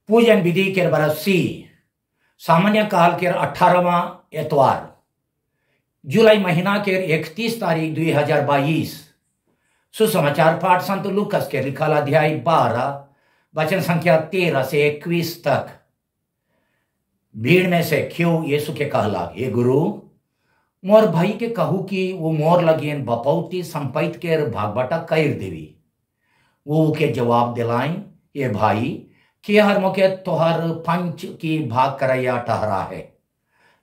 पूजन विधि के बरसी सामान्य काल के 18वां एतवार जुलाई महीना के 31 तारीख 2022 सुसमाचार पाठ संत लूकस के लिखल अध्याय 12 वचन संख्या 13 से 21 तक। भीड़ में से क्यों यीशु के कहला, हे गुरु, मोर भाई के कहू कि वो मोर लगिन बपौती संपैत के भागबटा कर देवी। वो के जवाब दिलाई, ये भाई कि हर मौके तोहर पंच की भाग करैया ठहरा है।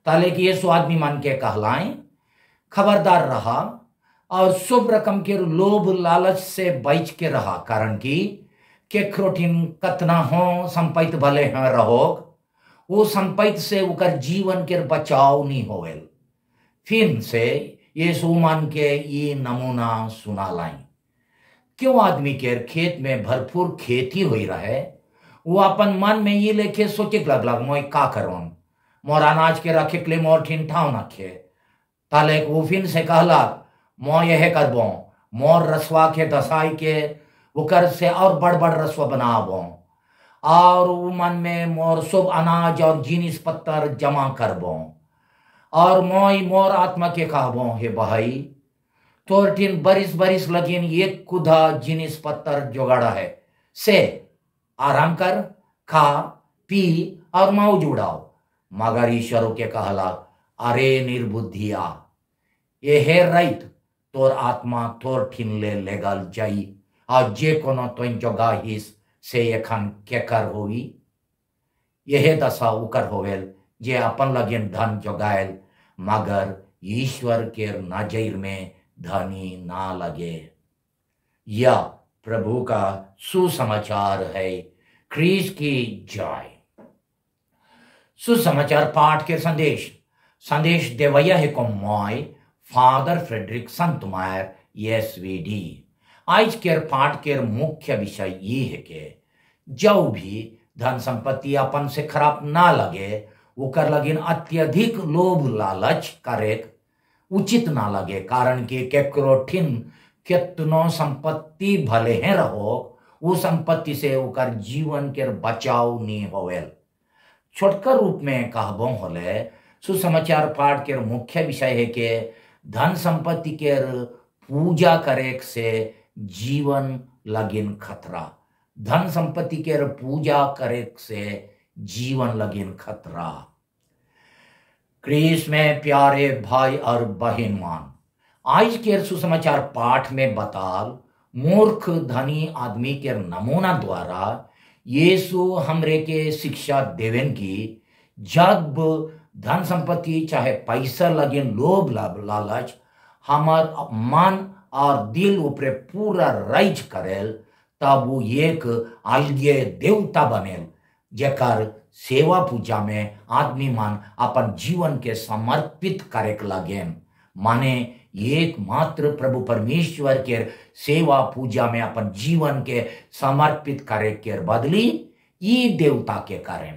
ताले कि यीशु आदमी मन के कहलाएं, खबरदार रहा और शुभ रकम के लोभ लालच से बच के रहा, कारण कि केखरोठिन कतना हो संपैत भले हैं रहोग, वो संपैत से उकर जीवन के बचाव नहीं होवेल। फिर से यीशु मन के ये नमूना सुना लाई। क्यों आदमी के खेत में भरपूर खेती हुई रहे, वो अपन मन में ये लेके सोचे लग मोय का करूं, मोर अनाज के रखे के लिए मोर ठिन ठाव नखे। ताले वो फिर से कहला, मोय यह करबो, मोर रसवा के दसाई के उकर से और बड़ बड़ रसवा बनाबो, और वो मन में मोर शुभ अनाज और जिनिस पत्तर जमा करबो, और मोय मोर आत्मा के कहबो, हे भाई, तोर ठिन बरिस बरिस लगिन एक कुधा जिनिस पत्तर जोगाड़ा है, से आराम कर, खा पी और मौज उड़ाओ। मगर ईश्वरों के कहला, अरे निर्बुद्धिया, ये है रईत तोर आत्मा तोर ठिन ले लेगल जाई, और जे कोनो तोइन जोगाहिस से एखन केकर होई। यह दशा उकर होवेल जे अपन लगिन धन जोगायल, मगर ईश्वर के नजर में धनी ना लगे। या प्रभु का सुसमाचार है। ख्रीस्त की जय। सुसमाचार पाठ के संदेश देवैया है को मॉय फादर फ्रेडरिक संतमायर एसवीडी। आज के पाठ के मुख्य विषय ये है कि जब भी धन संपत्ति अपन से खराब ना लगे, उकर लगिन अत्यधिक लोभ लालच करे उचित ना लगे, कारण कि केकरोठिन कितनो संपत्ति भले हैं रहो, वो संपत्ति से उकर जीवन के बचाव नहीं होवेल। छोटकर रूप में कहबो होले सुसमाचार पाठ के मुख्य विषय है कि धन संपत्ति के पूजा करे से जीवन लगिन खतरा। धन संपत्ति के पूजा करे से जीवन लगिन खतरा। ख्रीस्त में प्यारे भाई और बहन मान, आज के सुसमाचार पाठ में बताल मूर्ख धनी आदमी के नमूना द्वारा यीशु हमरे के शिक्षा देवेन की जब धन संपत्ति चाहे पैसा लगे लोभ लालच हमार मन और दिल ऊपर पूरा राइज करेल, तब वो एक अलगे देवता बनेल, जेकर सेवा पूजा में आदमी मन अपन जीवन के समर्पित करे लगे। माने एकमात्र प्रभु परमेश्वर के सेवा पूजा में अपन जीवन के समर्पित करे के बदली ये देवता के कारण।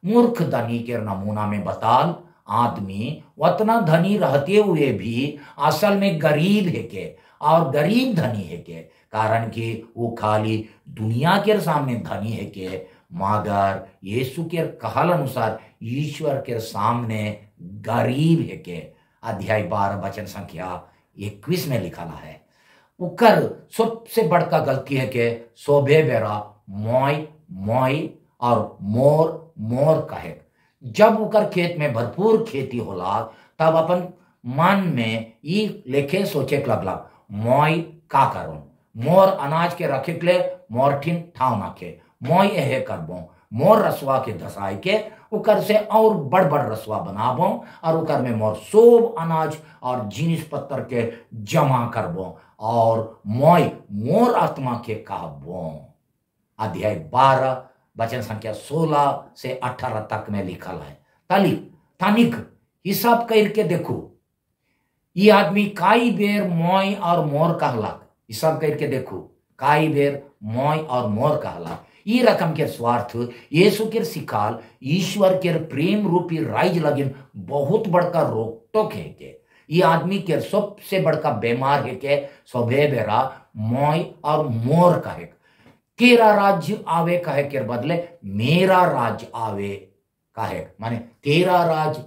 मूर्ख धनी के नमूना में बताल आदमी उतना धनी रहते हुए भी असल में गरीब है के, और गरीब धनी है के, कारण कि वो खाली दुनिया के सामने धनी है के, मगर यीशु के कहल अनुसार ईश्वर के सामने गरीब है के। अध्याय 12 वचन संख्या 21 में लिखा है। उकर सबसे बड़का गलती है कि शोभे बेरा मोय मोय और मोर मोर कहे। जब उकर खेत में भरपूर खेती होला, तब अपन मन में ये लेखे सोचे लगला, मोय का करूं, मोर अनाज के रखे के लिए मोर ठिन ठाव नाखे, मोय यह करबो, मोर रसवा के धसाई के उकर से और बड़ बड़ रसवा बनाबो, और उकर में मोर सोब अनाज और जिनिस पत्तर के जमा करबो, और मोय मोर आत्मा के कहबो। अध्याय 12 वचन संख्या 16 से 18 तक में लिखल है। तानिक हिसाब करके देखो, ये आदमी काई बेर मोय और मोर कहला। हिसाब करके देखो, काई बेर मोय और मोर कहला। ये रकम के स्वार्थ यीशु के सिखाल ईश्वर के प्रेम रूपी राइज लगिन बहुत बड़का रोक टोक है के। ये आदमी के सबसे बड़का बीमार है के स्वभाव बेरा मोय और मोर कहे। तेरा राज्य आवे कहे के बदले मेरा राज्य आवे कहे, माने तेरा राज्य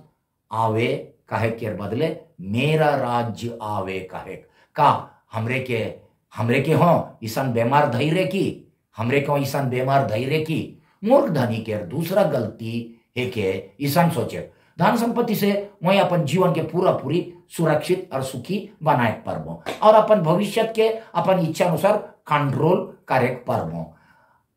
आवे कहे के बदले मेरा राज्य आवे कहे का हमरे के हो ईसन बीमार धैर्य की, हमरे को ईसन बीमार धैर्य की। मूर्ख धनी के दूसरा गलती है के ईसन सोचे धन संपत्ति से मैं अपन जीवन के पूरा पूरी सुरक्षित और सुखी बनाए परबो और अपन भविष्य के अपन इच्छा अनुसार कंट्रोल करे परबो।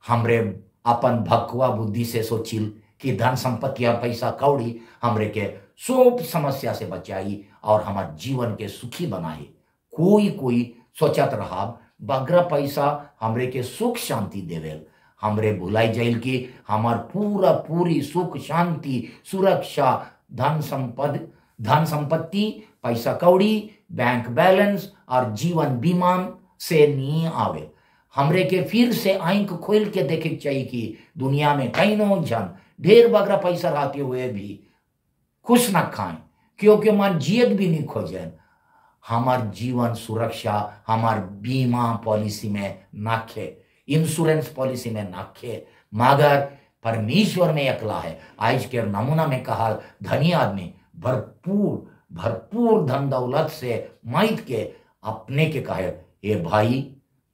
हमरे अपन भकुआ बुद्धि से सोचिल कि धन संपत्ति और पैसा कौड़ी हमरे के सब समस्या से बचाई और हमारे जीवन के सुखी बनाई। कोई सोचत रहा बगरा पैसा हमरे के सुख शांति देवेल, हमरे भुलाई जाइल कि हमार पूरा पूरी सुख शांति सुरक्षा धन संपत्ति पैसा कौड़ी बैंक बैलेंस और जीवन बीमा से नहीं आवे। हमरे के फिर से आंख खोल के देखे चाहिए कि दुनिया में कई जन ढेर बगरा पैसा रहते हुए भी खुश न खाएं, क्योंकि मन जियत भी नहीं खोजें। हमार जीवन सुरक्षा हमार बीमा पॉलिसी में नाखे, इंश्योरेंस पॉलिसी में नाखे, मगर परमेश्वर में अकला है। आज के नमूना में कहा धनी आदमी भरपूर धन दौलत से माइत के अपने के कहे ये भाई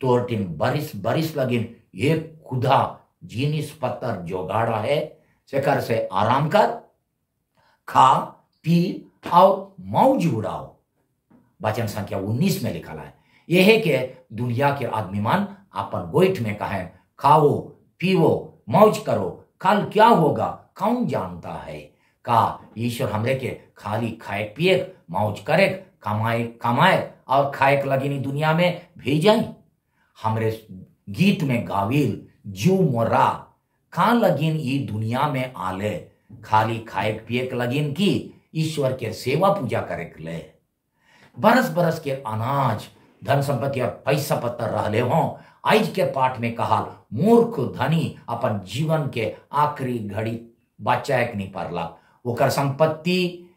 तोर टिन बरिस लगिन ये खुदा जीनिस पत्थर जोगाड़ा है, सेकर से आराम कर, खा पी और मौज उड़ाओ। वचन संख्या 19 में लिखा है यह है कि दुनिया के आदमीमान अपन गोइठ में कहे खाओ पीवो मौज करो, कल क्या होगा कौन जानता है। का ईश्वर हमरे के खाली खाए पिए मौज करे कमाए और खाए लगी दुनिया में भेजाई। हमरे गीत में गाविल जू मोरा का लगिन ई दुनिया में आले खाली खाए पिए लगिन की ईश्वर के सेवा पूजा करे ले। बरस के अनाज धन संपत्ति और पैसा पत्थर रहले हों। आज के पाठ में कहा मूर्ख धनी अपन जीवन के आखिरी घड़ी बचाए नहीं परला, ओकर संपत्ति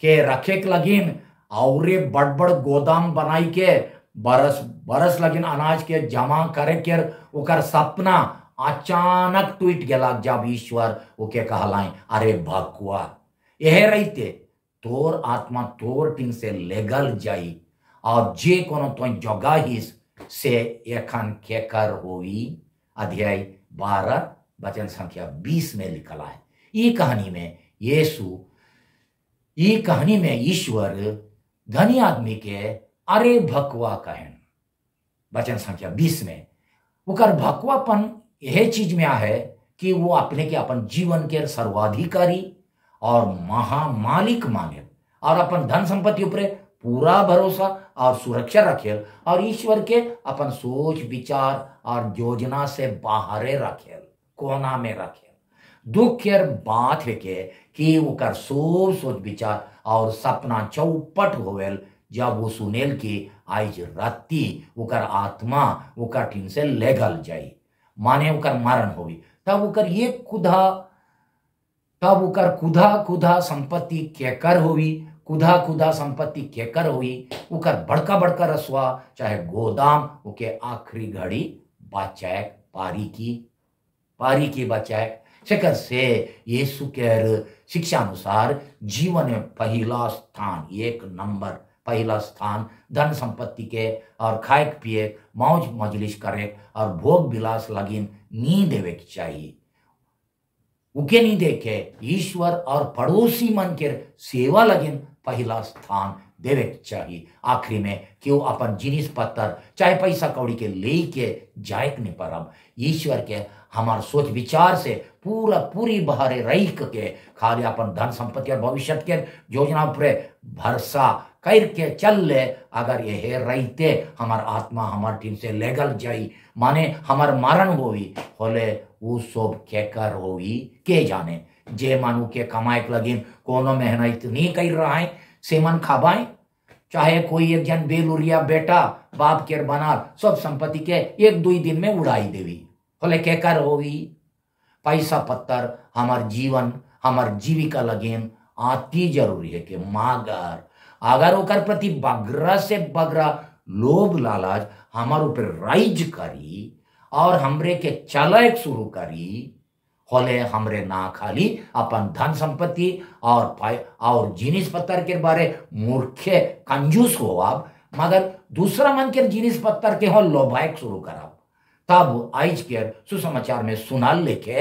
के रखे लगिन और बड़ गोदाम बनाई के बरस लगिन अनाज के जमा करे के ओकर सपना अचानक टूट गया जब ईश्वर ओके कहलाए अरे भकुआ यह रहते तोर आत्मा तोर टिन से लेगल जाई और जे कोनो तो जगाहिस से एखन केकर होई। अध्याय 12 वचन संख्या 20 में लिखल है। ये कहानी में ईश्वर धनी आदमी के अरे भकुआ कहन। वचन संख्या 20 में ओकर भकुआपन यह चीज में है कि वो अपने के अपन जीवन के सर्वाधिकारी और महामालिक माने और अपन धन संपत्ति ऊपर पूरा भरोसा और सुरक्षा रखे और ईश्वर के अपन सोच विचार और योजना से बाहरे रखे कोना में रखे। दुख के बात है कि ओकर सोच विचार और सपना चौपट होवेल जब वो सुनेल कि आज राती ओकर आत्मा ओकर टीन से लेगल जाई, माने ओकर मरण होगी। तब ओकर कुधा संपत्ति केकर होगी, कुधा संपत्ति केकर हुई, ओकर बड़का रसवा चाहे गोदाम ओके आखिरी घड़ी बचाए पारी की बचाए। सेकर से यीशु के शिक्षा अनुसार जीवन में पहला स्थान 1 नंबर पहला स्थान धन संपत्ति के और खाए पिए मौज मजलिस करे और भोग विलास लगिन नी देवे के चाहिए। उके नहीं देखे ईश्वर और पड़ोसी मन के सेवा लगिन पहला स्थान देवे के चाहिए। आखिरी में क्यों अपन जिनिस पत्थर चाहे पैसा कौड़ी के लेके जायक नहीं परब। ईश्वर के हमार सोच विचार से पूरी बहारे रही के खाली अपन धन संपत्ति और भविष्य के योजना पर भरोसा करके चल ले। अगर यह रहते हमार आत्मा हमार टीम से लेगल जाई, माने हमार मरण होई होले वो सब केकर होई के जाने। जे मानू के कमाए लगिन कोनो मेहनत नहीं कर रहा है सेमन खाबाए, चाहे कोई एक जन बेलुरिया बेटा बाप के बना सब संपत्ति के 1-2 दिन में उड़ाई देवी होले केकर होई। पैसा पत्थर हमार जीवन हमार जीविका लगिन आती जरूरी है कि मागर अगर ओकर प्रति बगरा से बगरा लोभ लालच हमार ऊपर राइज करी और हमरे के चलक शुरू करी होले हमरे ना खाली अपन धन संपत्ति और जिनिस पत्तर के बारे मूर्खे कंजूस हो आप, मगर दूसरा मन के जिनिस पत्तर के हो लोभायक शुरू करब। तब आज के सुसमाचार में सुनाल लेके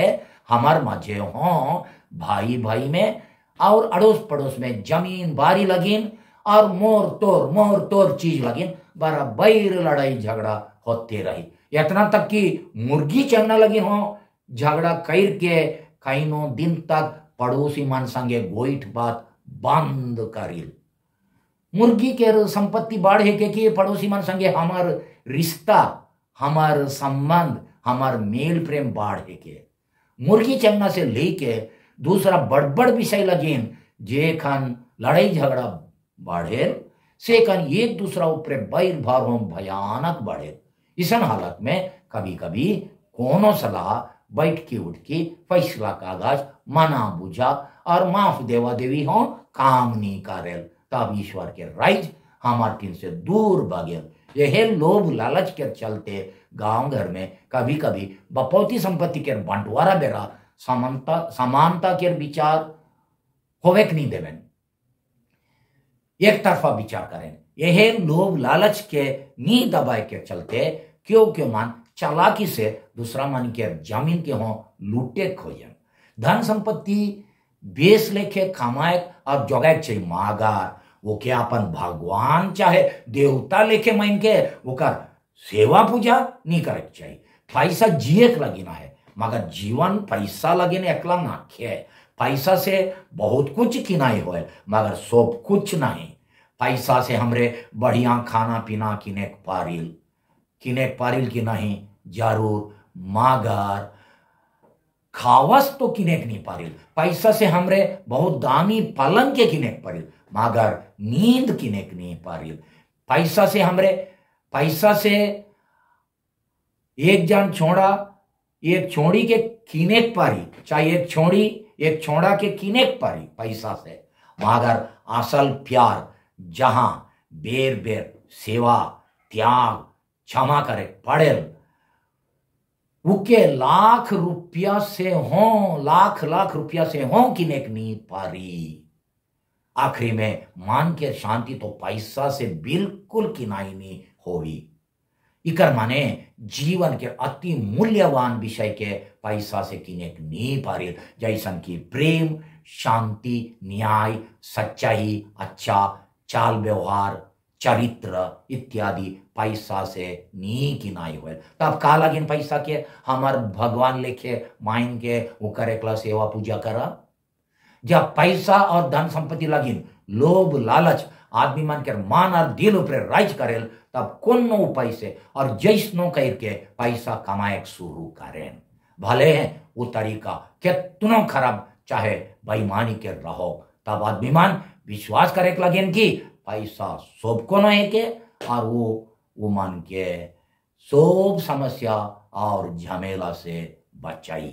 हमार मजे हो भाई भाई में और अड़ोस पड़ोस में जमीन बारी लगिन और मोर तोर चीज लगिन, बराबर लड़ाई झगड़ा होते रही। इतना तक कि मुर्गी चलने लगी हो झगड़ा कर के कईनो दिन तक पड़ोसी मन संगे गोइठ बात बंद करिल। मुर्गी के संपत्ति बढ़े के कि पड़ोसी मन संगे हमार रिश्ता, हमार संबंध, हमार मेल प्रेम बढ़े के। मुर्गी चंगना से लेके दूसरा बड़ विषय लगिन जे खन लड़ाई झगड़ा बढ़े से कन एक दूसरा ऊपर बैर भार हो भयानक बढ़े। इसन हालत में कभी कभी कोनो सलाह बैठ के उठ के फैसला कागज मना बुझा और माफ देवा देवी हो काम नहीं करेल, तब ईश्वर के राइज हमार टीन से दूर भागेल। यह लोभ लालच के चलते गांव घर में कभी कभी बपौती संपत्ति के बंटवारा बेरा समानता के विचार होवे नहीं देवेन, एक तरफा विचार करें। यह लोभ लालच के नी दबाए के चलते क्यों मान चालाकी से दूसरा मन के जमीन के हो लूटे खोजन। धन संपत्ति बेस लेके कमाए और जोगाए चाहिए मागार वो के अपन भगवान चाहे देवता लेके मान के ओकर सेवा पूजा नहीं करे चाहिए। पैसा जिए के लगी ना है, मगर जीवन पैसा लगे ने एकला ना खे। पैसा से बहुत कुछ किनाई होए मगर सब कुछ नहीं। पैसा से हमरे बढ़िया खाना पीना किने पारिल की नहीं जरूर, मगर खावस तो किने नहीं पारिल। पैसा से हमरे बहुत दामी पलंग के किने पारिल मगर नींद किने नहीं पारिल। पैसा से एक जन छोड़ा एक छोड़ी के किने पारी, चाहे एक छोड़ा के किने पारी पैसा से, मगर असल प्यार जहां बेर बेर सेवा त्याग क्षमा करे पड़ेल उके लाख रुपया से हो किने नहीं पारी। आखिरी में मान के शांति तो पैसा से बिल्कुल किनाई नहीं होगी। इकर माने जीवन के अति मूल्यवान विषय के पैसा से किने नहीं पारी, जैसन की प्रेम, शांति, न्याय, सच्चाई, अच्छा चाल व्यवहार, चरित्र इत्यादि पैसा से नी किनाई हुए। तब का लगिन पैसा के हमार भगवान लेखे माइन के वो करे एकला सेवा पूजा करा। जब पैसा और धन संपत्ति लगिन लोभ लालच आदमी मन के मान और दिल ऊपर राइज करेल, तब कोनो उपाय से और जैसनो करके पैसा कमाए शुरू करें। भले हैं वो तरीका कितनो खराब चाहे बेईमानी के रहो, तब आदमी मन विश्वास करे लगे कि पैसा सबको नहीं के और वो मन के सब समस्या और झमेला से बचाई।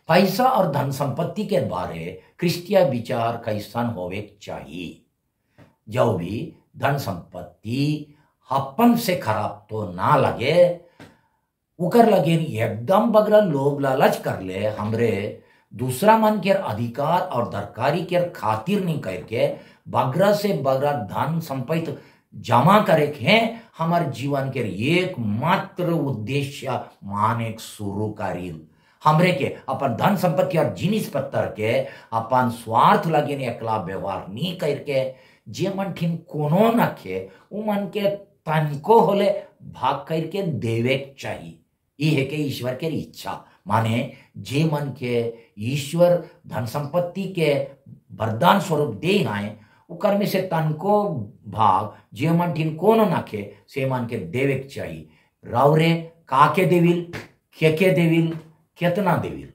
पैसा और धन संपत्ति के बारे क्रिस्टिया विचार कैसन होवे चाहिए। जो भी धन संपत्ति अपन से खराब तो ना लगे, उकर लगे एकदम बगरा लोभ लालच कर ले हमरे दूसरा मन के अधिकार और दरकारी के खातिर नहीं करके बगरा से बगरा धन संपत्ति जमा करे के हमारे जीवन के एकमात्र उद्देश्य माने शुरू करिल। हमरे के अपन धन संपत्ति और जिनिस पत्तर के अपन स्वार्थ लगे एकला व्यवहार नहीं करके जे मन ठिन कोनो नखे उ मन के तनको होले भाग करके देवे चाहिए। ये है के ईश्वर के इच्छा, माने जे मन के ईश्वर धन संपत्ति के वरदान स्वरूप दे आए उकर में से तनको भाग जे मन ठिन कोनो नखे से मन के देवे चाहिए। रौरे काके देविल, के देविल, कितना देविल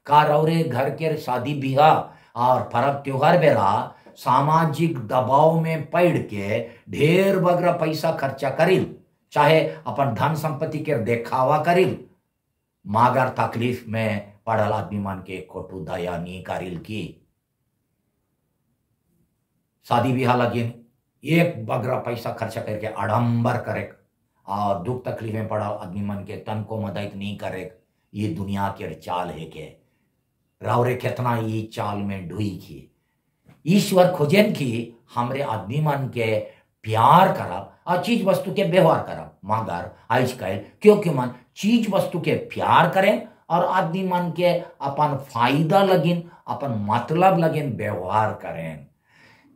का रौरे घर के शादी बिहार और पर्व त्योहार बेरा सामाजिक दबाव में पड़ के ढेर बगरा पैसा खर्चा करिल, चाहे अपन धन संपत्ति के देखावा करिल, मगर तकलीफ में पड़ल आदमी मन के खोटू दया नहीं करिल की शादी बिहार लगिन एक बगरा पैसा खर्चा करके आडंबर करे और दुख तकलीफें पड़ा आदमी मन के तन को मदद नहीं करे। ये दुनिया के चाल है के रावरे कितना ये चाल में ढुई की ईश्वर खोजन की हमरे आदमी मन के प्यार करब और चीज वस्तु के व्यवहार करब, मगर आज कल क्योंकि मन चीज वस्तु के प्यार करें और आदमी मन के अपन फायदा लगिन अपन मतलब लगिन व्यवहार करें।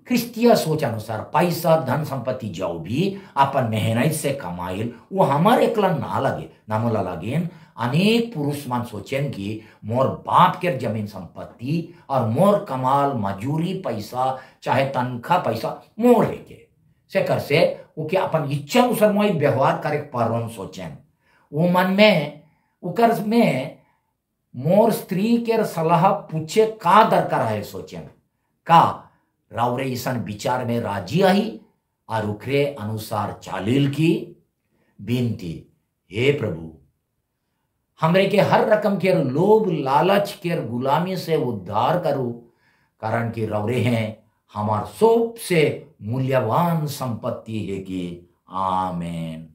क्रिस्तीय सोच अनुसार पैसा धन संपत्ति जो भी अपन मेहनत से कमाइल वो हमारे एकला ना लगे ना मोला लगिन। अनेक पुरुष मन सोचें कि मोर बाप के जमीन संपत्ति और मोर कमाल मजूरी पैसा चाहे तनखा पैसा मोर है के से कर से वो के अपन इच्छा अनुसार मोई व्यवहार करे परवन सोचें। वो मन में उकर में मोर स्त्री के सलाह पूछे का दरकार है सोचें का रावरे ईसन विचार में राजी आई और उखरे अनुसार चालील की बिनती। हे प्रभु हमरे के हर रकम के लोभ लालच के गुलामी से उद्धार करो, कारण कि रवरे हैं हमार सबसे मूल्यवान संपत्ति है कि आमेन।